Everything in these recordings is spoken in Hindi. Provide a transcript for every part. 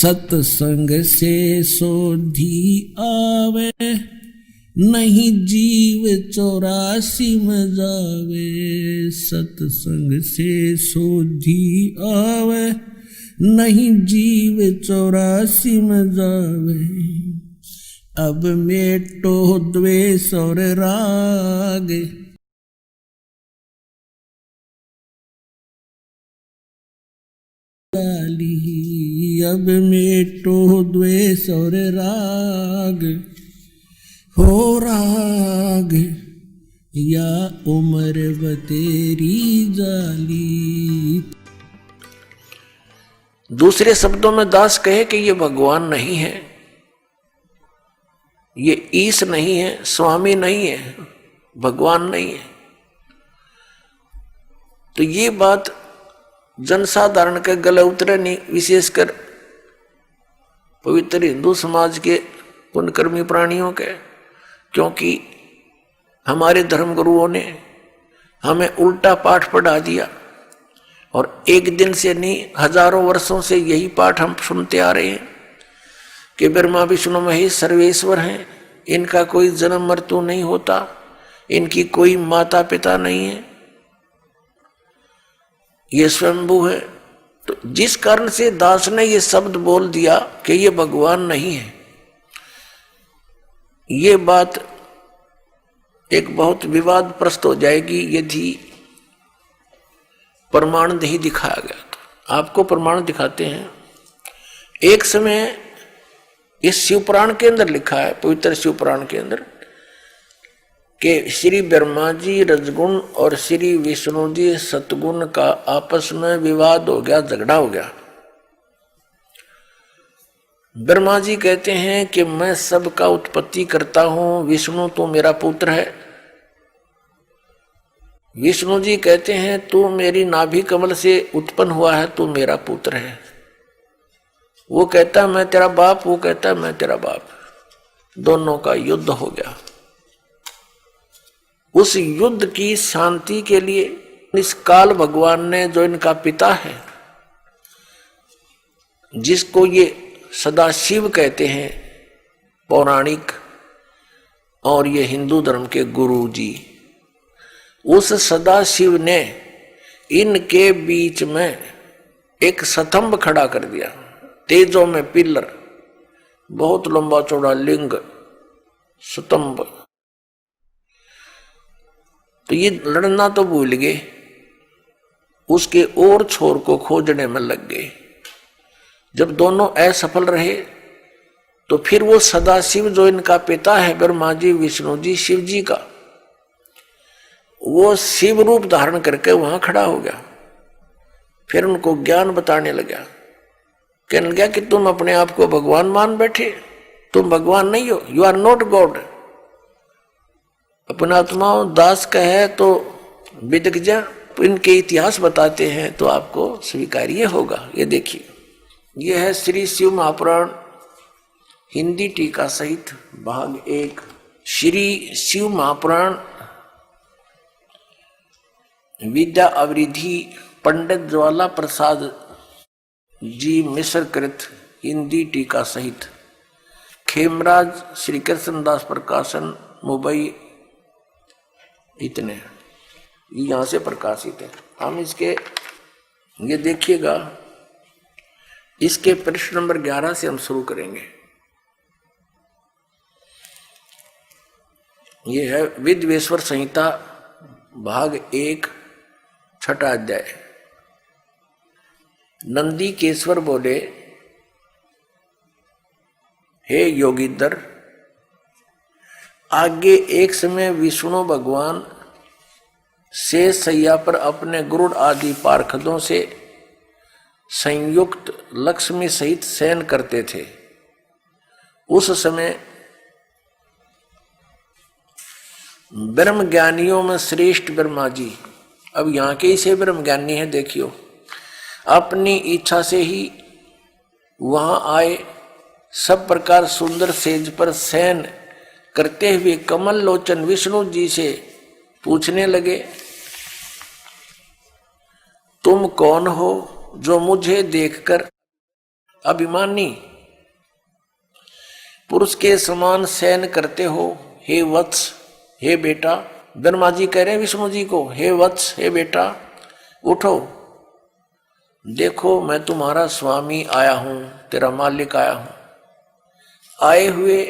सत्संग से सोधी आवे, नहीं जीव 84 में जावे। सत्संग से सोधी आवे, नहीं जीव 84 में जावे। अब मेटो द्वेष और राग, अब मेटो द्वेष और राग, हो राग या उम्र बतेरी जाली। दूसरे शब्दों में दास कहे कि ये भगवान नहीं है, ये ईश नहीं है, स्वामी नहीं है, भगवान नहीं है। तो ये बात जनसाधारण के गले उतरे नहीं, विशेषकर पवित्र हिंदू समाज के पुण्यकर्मी प्राणियों के, क्योंकि हमारे धर्म गुरुओं ने हमें उल्टा पाठ पढ़ा दिया। और एक दिन से नहीं, हजारों वर्षों से यही पाठ हम सुनते आ रहे हैं कि ब्रह्मा विष्णु महेश सर्वेश्वर हैं, इनका कोई जन्म मृत्यु नहीं होता, इनकी कोई माता पिता नहीं है, ये स्वयंभू है। तो जिस कारण से दास ने ये शब्द बोल दिया कि ये भगवान नहीं है, ये बात एक बहुत विवादप्रस्त हो जाएगी यदि प्रमाण नहीं दिखाया गया। तो आपको प्रमाण दिखाते हैं। एक समय इस शिवपुराण के अंदर लिखा है, पवित्र शिवपुराण के अंदर, कि श्री ब्रह्मा जी रजगुण और श्री विष्णु जी सतगुण का आपस में विवाद हो गया, झगड़ा हो गया। ब्रह्मा जी कहते हैं कि मैं सबका उत्पत्ति करता हूं, विष्णु तू मेरा पुत्र है। विष्णु जी कहते हैं तू मेरी नाभि कमल से उत्पन्न हुआ है, तू मेरा पुत्र है। वो कहता मैं तेरा बाप, वो कहता मैं तेरा बाप। दोनों का युद्ध हो गया। उस युद्ध की शांति के लिए इस काल भगवान ने, जो इनका पिता है, जिसको ये सदाशिव कहते हैं पौराणिक, और ये हिंदू धर्म के गुरु जी, उस सदाशिव ने इनके बीच में एक स्तंभ खड़ा कर दिया, तेजों में पिलर, बहुत लंबा चौड़ा लिंग स्तंभ। तो ये लड़ना तो भूल गए, उसके और छोर को खोजने में लग गए। जब दोनों असफल रहे तो फिर वो सदाशिव, जो इनका पिता है ब्रह्मा जी विष्णु जी शिव जी का, वो शिव रूप धारण करके वहां खड़ा हो गया। फिर उनको ज्ञान बताने लगा, कहने लगा कि तुम अपने आप को भगवान मान बैठे, तुम भगवान नहीं हो, यू आर नॉट गॉड। अपना आत्मा दास का है तो विदग्जा इनके इतिहास बताते हैं तो आपको स्वीकार्य होगा। ये देखिए, यह है श्री शिव महापुराण हिंदी टीका सहित भाग 1। श्री शिव महापुराण विद्या अवरिधि पंडित ज्वाला प्रसाद जी मिश्र कृत हिंदी टीका सहित, खेमराज श्री कृष्णदास प्रकाशन मुंबई, इतने यहां से प्रकाशित है। हम इसके ये देखिएगा, इसके पृष्ठ नंबर 11 से हम शुरू करेंगे। ये है विद्वेश्वर संहिता भाग 1 छठा अध्याय। नंदी केश्वर बोले, हे योगीधर, आगे एक समय विष्णु भगवान शेष सैया पर अपने गुरुड़ आदि पार्षदों से संयुक्त लक्ष्मी सहित शयन करते थे। उस समय ब्रह्म ज्ञानियों में श्रेष्ठ ब्रह्मा जी, अब यहाँ के इसे ब्रह्म ज्ञानी है, देखियो, अपनी इच्छा से ही वहां आए। सब प्रकार सुंदर सेज पर शयन करते हुए कमल लोचन विष्णु जी से पूछने लगे, तुम कौन हो जो मुझे देखकर अभिमानी। पुरुष के समान शयन करते हो हे वत्स, हे बेटा। ब्रह्मा जी कह रहे हैं विष्णु जी को, हे वत्स, हे बेटा उठो, देखो मैं तुम्हारा स्वामी आया हूं, तेरा मालिक आया हूं। आए हुए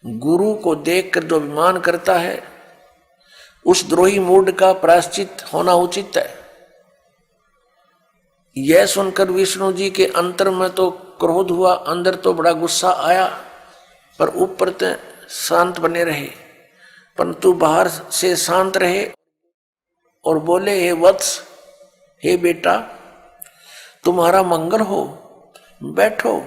गुरु को देखकर जो अभिमान करता है उस द्रोही मूड का प्रायश्चित होना उचित है। यह सुनकर विष्णु जी के अंतर में तो क्रोध हुआ, अंदर तो बड़ा गुस्सा आया, पर ऊपर तो शांत बने रहे, परंतु बाहर से शांत रहे और बोले हे वत्स, हे बेटा तुम्हारा मंगल हो, बैठो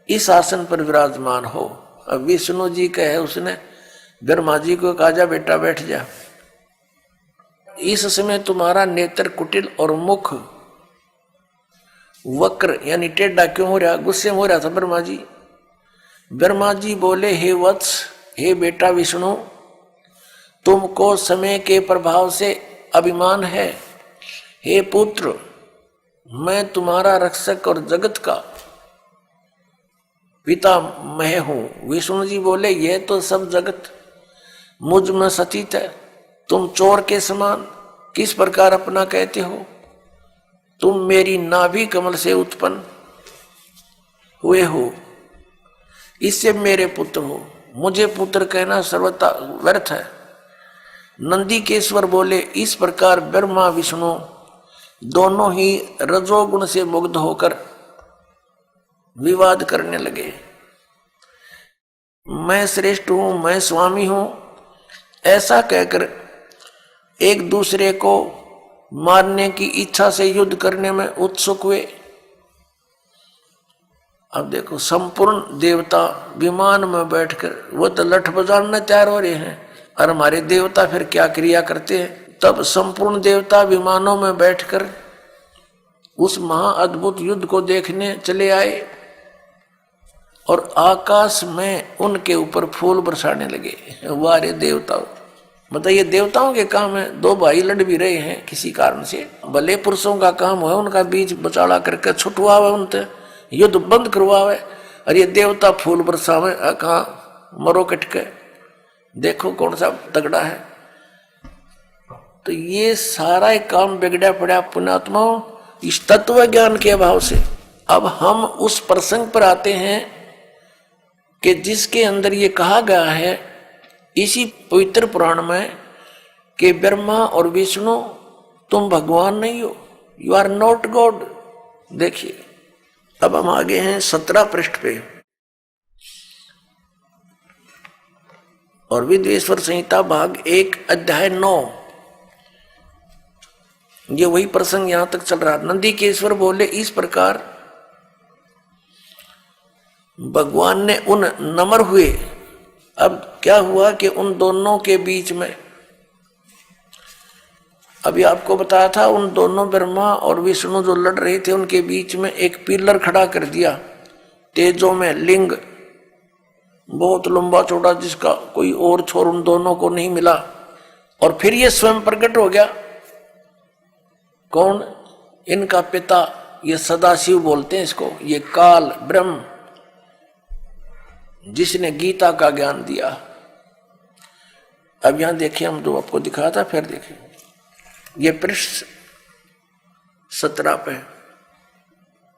इस आसन पर विराजमान हो। अब विष्णु जी कहे उसने ब्रह्मा जी को कहा जा बेटा बैठ जा। इस समय तुम्हारा नेत्र कुटिल और मुख वक्र यानी टेढ़ा क्यों हो रहा, गुस्से में हो रहा था ब्रह्मा जी। ब्रह्मा जी बोले हे वत्स, हे बेटा विष्णु, तुमको समय के प्रभाव से अभिमान है। हे पुत्र, मैं तुम्हारा रक्षक और जगत का पिता मैं हूं। विष्णु जी बोले यह तो सब जगत मुझ में सचित है, तुम चोर के समान किस प्रकार अपना कहते हो। तुम मेरी नाभि कमल से उत्पन्न हुए हो, इससे मेरे पुत्र हो, मुझे पुत्र कहना सर्वथा व्यर्थ है। नंदीकेश्वर बोले इस प्रकार ब्रह्मा विष्णु दोनों ही रजोगुण से मुग्ध होकर विवाद करने लगे। मैं श्रेष्ठ हूं, मैं स्वामी हूं, ऐसा कहकर एक दूसरे को मारने की इच्छा से युद्ध करने में उत्सुक हुए। अब देखो संपूर्ण देवता विमान में बैठकर वो तो लठ बजाने तैयार हो रहे हैं, और हमारे देवता फिर क्या क्रिया करते हैं। तब संपूर्ण देवता विमानों में बैठकर उस महाअद्भुत युद्ध को देखने चले आए और आकाश में उनके ऊपर फूल बरसाने लगे। वारे देवताओं, बताइए देवताओं के काम है, दो भाई लड़ भी रहे हैं किसी कारण से, भले पुरुषों का काम है उनका बीच बचाड़ा करके छुटवावे, उनसे युद्ध बंद करवावे, और ये देवता फूल बरसावे। कहाँ मरो कटके, देखो कौन सा तगड़ा है। तो ये सारा एक काम बिगड़ा पड़ा पुण्यात्माओं इस तत्व ज्ञान के अभाव से। अब हम उस प्रसंग पर आते हैं कि जिसके अंदर ये कहा गया है इसी पवित्र पुराण में कि ब्रह्मा और विष्णु तुम भगवान नहीं हो, यू आर नॉट गॉड। देखिए अब हम आगे हैं 17 पृष्ठ पे, और विद्वेश्वर संहिता भाग 1 अध्याय 9, ये वही प्रसंग यहां तक चल रहा। नंदीकेश्वर बोले इस प्रकार भगवान ने उन नम्र हुए। अब क्या हुआ कि उन दोनों के बीच में, अभी आपको बताया था, उन दोनों ब्रह्मा और विष्णु जो लड़ रहे थे उनके बीच में एक पिलर खड़ा कर दिया तेजों में, लिंग बहुत लंबा चौड़ा जिसका कोई और छोर उन दोनों को नहीं मिला। और फिर ये स्वयं प्रकट हो गया। कौन? इनका पिता, ये सदाशिव बोलते हैं इसको, ये काल ब्रह्म जिसने गीता का ज्ञान दिया। अब यहां देखिए, हम जो आपको दिखाया था फिर देखिए, ये पृष्ठ 17 पे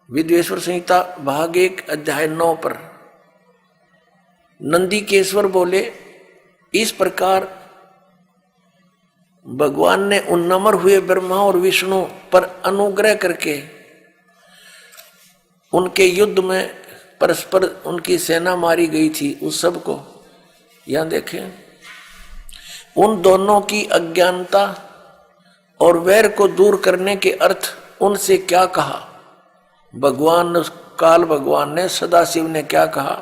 विद्वेश्वर संहिता भाग 1 अध्याय 9 पर नंदीकेश्वर बोले इस प्रकार भगवान ने उन नम्र हुए ब्रह्मा और विष्णु पर अनुग्रह करके उनके युद्ध में परस्पर उनकी सेना मारी गई थी उस सब को, यहां देखें, उन दोनों की अज्ञानता और वैर को दूर करने के अर्थ उनसे क्या कहा। काल भगवान ने, सदाशिव ने क्या कहा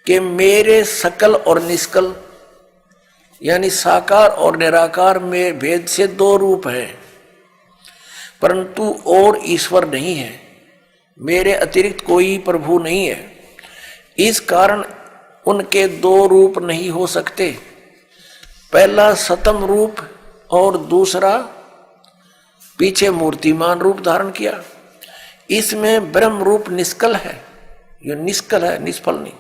कि मेरे सकल और निष्कल यानी साकार और निराकार में भेद से 2 रूप हैं, परंतु और ईश्वर नहीं है, मेरे अतिरिक्त कोई प्रभु नहीं है। इस कारण उनके 2 रूप नहीं हो सकते। पहला सतम रूप और दूसरा पीछे मूर्तिमान रूप धारण किया। इसमें ब्रह्म रूप निष्कल है, ये निष्कल है, निष्फल नहीं।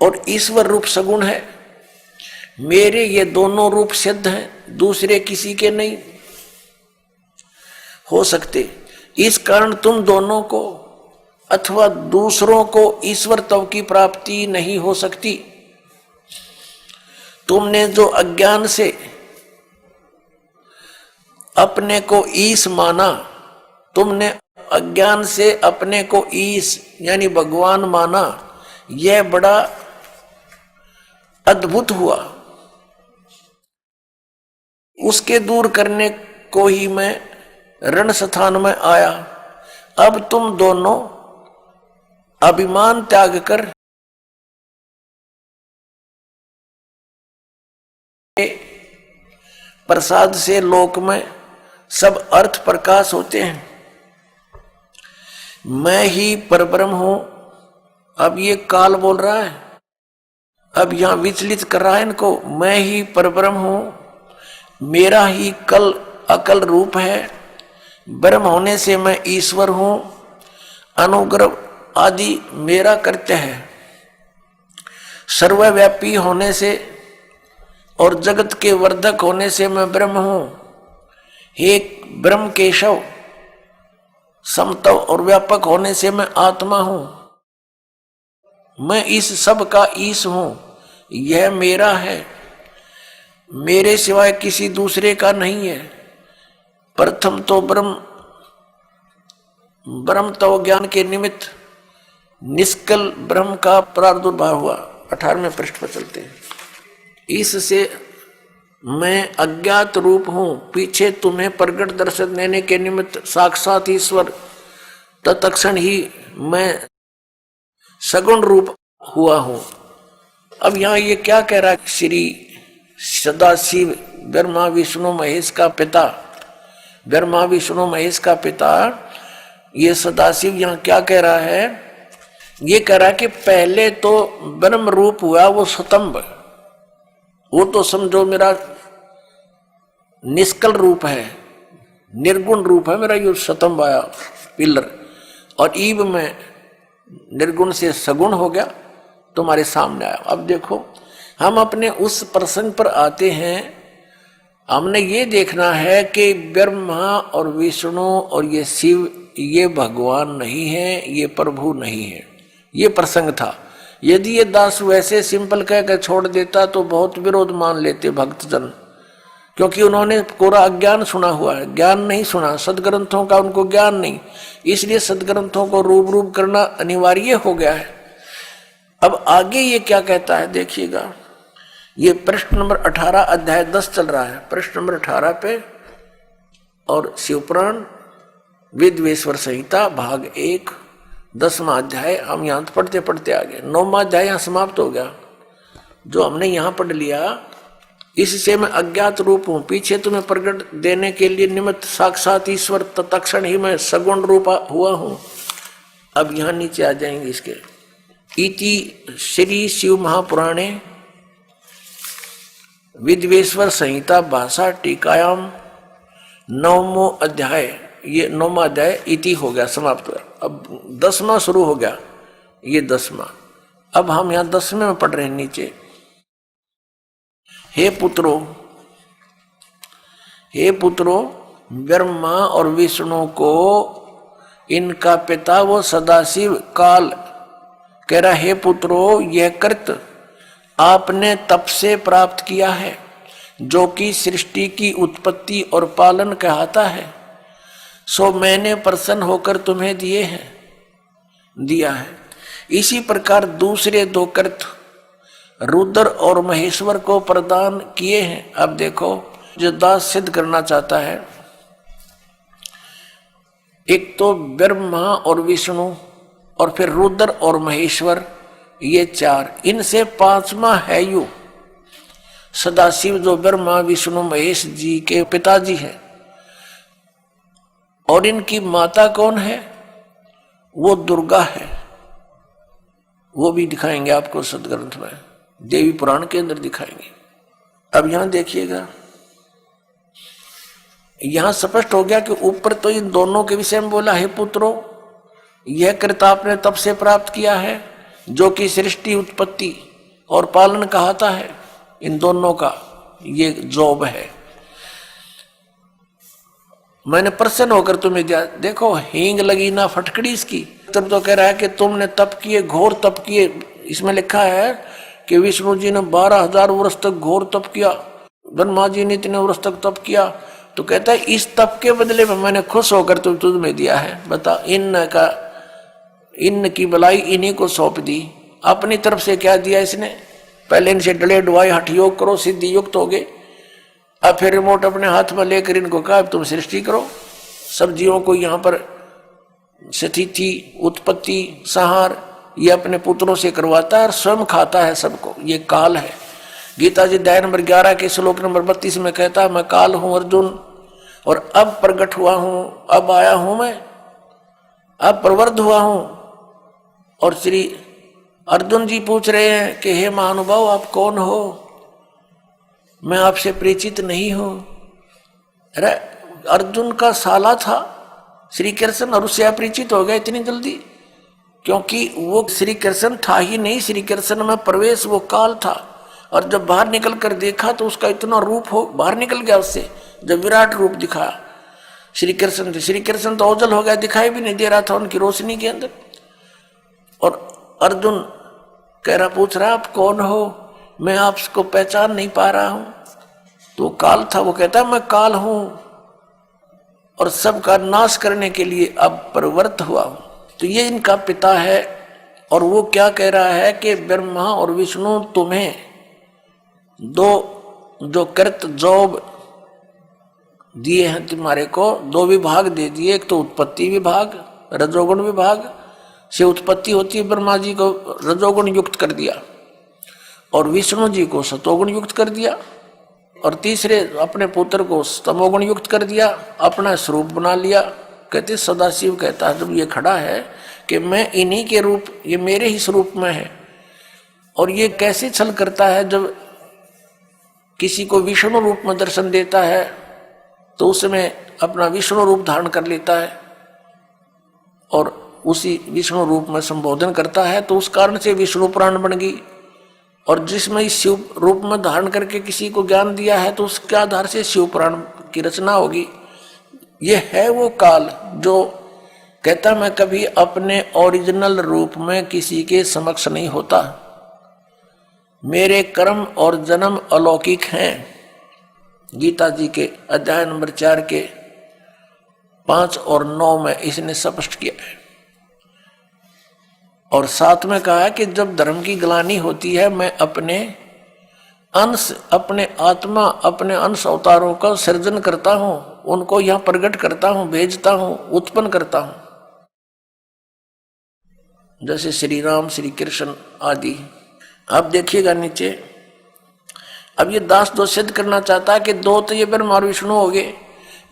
और ईश्वर रूप सगुण है। मेरे ये दोनों रूप सिद्ध हैं, दूसरे किसी के नहीं हो सकते। इस कारण तुम दोनों को अथवा दूसरों को ईश्वर तव की प्राप्ति नहीं हो सकती। तुमने जो अज्ञान से अपने को ईश माना, तुमने अज्ञान से अपने को ईश यानी भगवान माना, यह बड़ा अद्भुत हुआ। उसके दूर करने को ही मैं रण स्थान में आया। अब तुम दोनों अभिमान त्याग कर प्रसाद से लोक में सब अर्थ प्रकाश होते हैं। मैं ही परब्रह्म हूं। अब ये काल बोल रहा है, अब यहां विचलित कर रहा है इनको। मैं ही परब्रह्म हूं, मेरा ही कल अकल रूप है। ब्रह्म होने से मैं ईश्वर हूं। अनुग्रह आदि मेरा कर्त्य है। सर्वव्यापी होने से और जगत के वर्धक होने से मैं ब्रह्म हूं। हे ब्रह्म केशव, समतव और व्यापक होने से मैं आत्मा हूं। मैं इस सब का ईश हूं। यह मेरा है, मेरे सिवाय किसी दूसरे का नहीं है। प्रथम तो ब्रह्म तो ज्ञान के निमित्त निष्कल ब्रह्म का प्रादुर्भाव हुआ। 18वें पृष्ठ पर चलते हैं। इससे मैं अज्ञात रूप हूं, पीछे तुम्हें प्रगट दर्शन देने के निमित्त साक्षात ईश्वर तत्क्षण ही मैं सगुण रूप हुआ हूं। अब यहां ये क्या कह रहा है? श्री सदाशिव ब्रह्मा विष्णु महेश का पिता, ब्रह्मा विष्णु महेश का पिता ये सदाशिव यहां क्या कह रहा है? ये कह रहा है कि पहले तो ब्रह्म रूप हुआ वो स्तंभ, वो तो समझो मेरा निष्कल रूप है, निर्गुण रूप है मेरा। ये स्तंभ आया पिलर, और ईब में निर्गुण से सगुण हो गया, तुम्हारे सामने आया। अब देखो हम अपने उस प्रसंग पर आते हैं। हमने ये देखना है कि ब्रह्मा और विष्णु और ये शिव ये भगवान नहीं है, ये प्रभु नहीं है। ये प्रसंग था। यदि ये दास वैसे सिंपल कहकर छोड़ देता तो बहुत विरोध मान लेते भक्तजन, क्योंकि उन्होंने कोरा अज्ञान सुना हुआ है, ज्ञान नहीं सुना, सदग्रंथों का उनको ज्ञान नहीं। इसलिए सदग्रंथों को रूप करना अनिवार्य हो गया है। अब आगे ये क्या कहता है देखिएगा। ये पृष्ठ नंबर 18 अध्याय 10 चल रहा है, पृष्ठ नंबर 18 पे। और शिवपुराण विद्वेश्वर संहिता भाग 1 10वां अध्याय। हम यहाँ पढ़ते पढ़ते आगे 9वां अध्याय यहाँ समाप्त हो गया। जो हमने यहाँ पढ़ लिया, इससे मैं अज्ञात रूप हूँ, पीछे तुम्हें प्रगट देने के लिए निमित्त साक्षात ईश्वर तत्क्षण ही मैं सगुण रूप हुआ हूँ। अब यहाँ नीचे आ जाएंगे इसके। इति श्री शिव महापुराणे विद्वेश्वर संहिता भाषा टीकायाम 9वां अध्याय, ये 9वां अध्याय इति हो गया, समाप्त हुआ। अब 10वां शुरू हो गया, ये 10वां। अब हम यहाँ 10वें में पढ़ रहे हैं नीचे। हे पुत्रो, ब्रह्मा और विष्णु को इनका पिता वो सदाशिव काल कह रहा, हे पुत्रो, यह कृत आपने तप से प्राप्त किया है, जो कि सृष्टि की उत्पत्ति और पालन कहता है, सो मैंने प्रसन्न होकर तुम्हें दिया है। इसी प्रकार दूसरे दो कृत रुद्र और महेश्वर को प्रदान किए हैं। अब देखो, जो दास सिद्ध करना चाहता है, एक तो ब्रह्मा और विष्णु और फिर रुद्र और महेश्वर, ये 4, इनसे 5वां है यू सदाशिव, जो ब्रह्मा विष्णु महेश जी के पिताजी हैं। और इनकी माता कौन है? वो दुर्गा है। वो भी दिखाएंगे आपको सदग्रंथ में, देवी पुराण के अंदर दिखाएंगे। अब यहां देखिएगा, यहां स्पष्ट हो गया कि ऊपर तो इन दोनों के विषय में बोला है, पुत्रों यह कृत आपने तब से प्राप्त किया है जो कि सृष्टि, उत्पत्ति और पालन कहता है, इन दोनों का ये जॉब है। मैंने प्रसन्न होकर तुम्हें दिया। देखो हींग लगी ना फटकड़ी इसकी। तब तो कह रहा है कि तुमने तप किए, घोर तप किए। इसमें लिखा है कि विष्णु जी ने 12,000 वर्ष तक घोर तप किया, ब्रह्मा जी ने इतने वर्ष तक तप किया। तो कहता है इस तप के बदले में मैंने खुश होकर तुम्हें दिया है। बता, इन की भलाई इन्हीं को सौंप दी। अपनी तरफ से क्या दिया इसने? पहले इनसे डले डुआई हठ योग करो, सिद्धि युक्त हो गए। अब फिर रिमोट अपने हाथ में लेकर इनको कहा तुम सृष्टि करो। सब जीवों को यहाँ पर स्थिति, उत्पत्ति, संहार ये अपने पुत्रों से करवाता है और स्वयं खाता है सबको। ये काल है। गीता जी अध्याय नंबर 11 के श्लोक नंबर 32 में कहता है मैं काल हूं अर्जुन, और अब प्रकट हुआ हूं, अब आया हूं मैं, अब प्रवृद्ध हुआ हूं। और श्री अर्जुन जी पूछ रहे हैं कि हे महानुभाव आप कौन हो, मैं आपसे परिचित नहीं हूं। अरे अर्जुन का साला था श्री कृष्ण और उससे अपरिचित हो गया इतनी जल्दी? क्योंकि वो श्री कृष्ण था ही नहीं, श्री कृष्ण में प्रवेश वो काल था। और जब बाहर निकल कर देखा तो उसका इतना रूप हो बाहर निकल गया उससे, जब विराट रूप दिखाया श्री कृष्ण तो ओझल हो गया, दिखाई भी नहीं दे रहा था उनकी रोशनी के अंदर। और अर्जुन कह रहा, पूछ रहा आप कौन हो, मैं आपको पहचान नहीं पा रहा हूं। तो काल था। वो कहता है मैं काल हूं और सबका नाश करने के लिए अब प्रवृत्त हुआ हूं। तो ये इनका पिता है। और वो क्या कह रहा है कि ब्रह्मा और विष्णु तुम्हें दो जो कृत जॉब दिए हैं, तुम्हारे को दो विभाग दे दिए। एक तो उत्पत्ति विभाग, रजोगुण विभाग से उत्पत्ति होती है, ब्रह्मा जी को रजोगुण युक्त कर दिया और विष्णु जी को सतोगुण युक्त कर दिया, और तीसरे अपने पुत्र को तमोगुण युक्त कर दिया, अपना स्वरूप बना लिया। कहते सदाशिव कहता है जब ये खड़ा है कि मैं इन्हीं के रूप, ये मेरे ही स्वरूप में है। और ये कैसे छल करता है, जब किसी को विष्णु रूप में दर्शन देता है तो उसमें अपना विष्णु रूप धारण कर लेता है और उसी विष्णु रूप में संबोधन करता है। तो उस कारण से विष्णु पुराण बन गई। और जिसमें इस शिव रूप में धारण करके किसी को ज्ञान दिया है तो उसके आधार से शिव पुराण की रचना होगी। ये है वो काल जो कहता मैं कभी अपने ओरिजिनल रूप में किसी के समक्ष नहीं होता, मेरे कर्म और जन्म अलौकिक हैं। गीता जी के अध्याय नंबर 4 के 5 और 9 में इसने स्पष्ट किया है। और साथ में कहा है कि जब धर्म की ग्लानि होती है मैं अपने अंश, अपने आत्मा, अपने अंश अवतारों का सृजन करता हूं, उनको यहां प्रकट करता हूं, भेजता हूं, उत्पन्न करता हूं। जैसे श्री राम, श्री कृष्ण आदि। अब देखिएगा नीचे, अब ये दास दो सिद्ध करना चाहता है कि दो तो ये ब्रह्मा और विष्णु हो गए,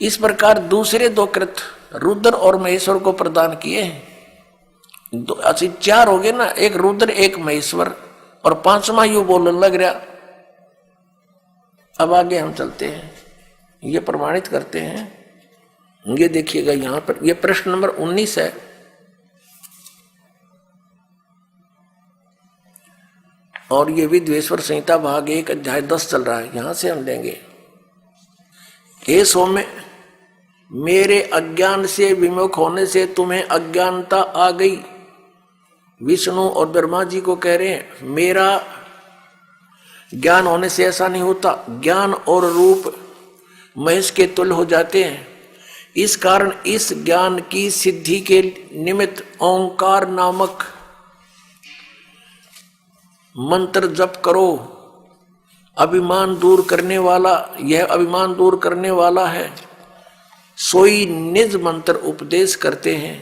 इस प्रकार दूसरे दो कृत रुद्र और महेश्वर को प्रदान किए हैं। अच्छा 4 हो गए ना, एक रुद्र एक महेश्वर, और 5वां यू बोलने लग रहा। अब आगे हम चलते हैं, ये प्रमाणित करते हैं। ये देखिएगा यहां पर, ये प्रश्न नंबर 19 है। और ये विद्वेश्वर संहिता भाग 1 अध्याय 10 चल रहा है, यहां से हम लेंगे। हे सौम्य, मेरे अज्ञान से विमुख होने से तुम्हें अज्ञानता आ गई। विष्णु और ब्रह्मा जी को कह रहे हैं मेरा ज्ञान होने से ऐसा नहीं होता, ज्ञान और रूप महेश के तुल्य हो जाते हैं। इस कारण इस ज्ञान की सिद्धि के निमित्त ओंकार नामक मंत्र जप करो। अभिमान दूर करने वाला, यह अभिमान दूर करने वाला है। सोई निज मंत्र उपदेश करते हैं।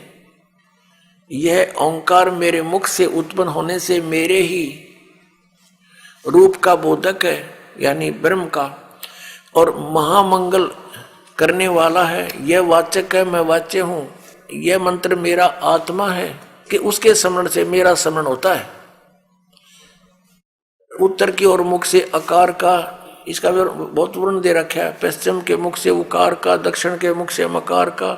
यह ओंकार मेरे मुख से उत्पन्न होने से मेरे ही रूप का बोधक है, यानी ब्रह्म का, और महामंगल करने वाला है। यह वाचक है, मैं वाच्य हूं। यह मंत्र मेरा आत्मा है कि उसके स्मरण से मेरा स्मरण होता है। उत्तर की ओर मुख से आकार का इसका बहुत वर्णन दे रखा है। पश्चिम के मुख से उकार का, दक्षिण के मुख से मकार का,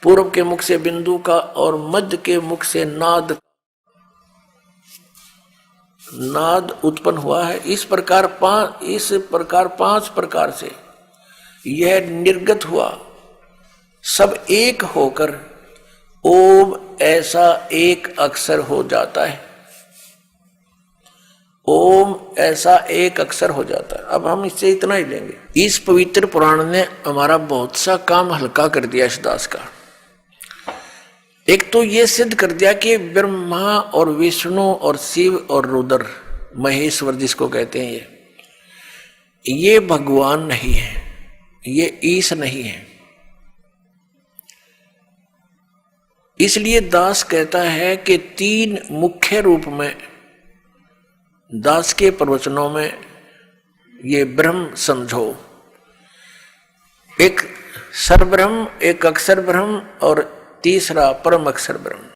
पूर्व के मुख से बिंदु का और मध्य के मुख से नाद उत्पन्न हुआ है। इस प्रकार पांच प्रकार से यह निर्गत हुआ, सब एक होकर ओम ऐसा एक अक्षर हो जाता है। ओम ऐसा एक अक्षर हो जाता है। अब हम इससे इतना ही लेंगे। इस पवित्र पुराण ने हमारा बहुत सा काम हल्का कर दिया इस दास का। एक तो ये सिद्ध कर दिया कि ब्रह्मा और विष्णु और शिव और रुद्र, महेश्वर जिसको कहते हैं, ये भगवान नहीं है, ये ईश नहीं है। इसलिए दास कहता है कि तीन मुख्य रूप में दास के प्रवचनों में ये ब्रह्म समझो। एक सरब्रह्म, एक अक्षर ब्रह्म और तीसरा परम अक्षर ब्रह्म।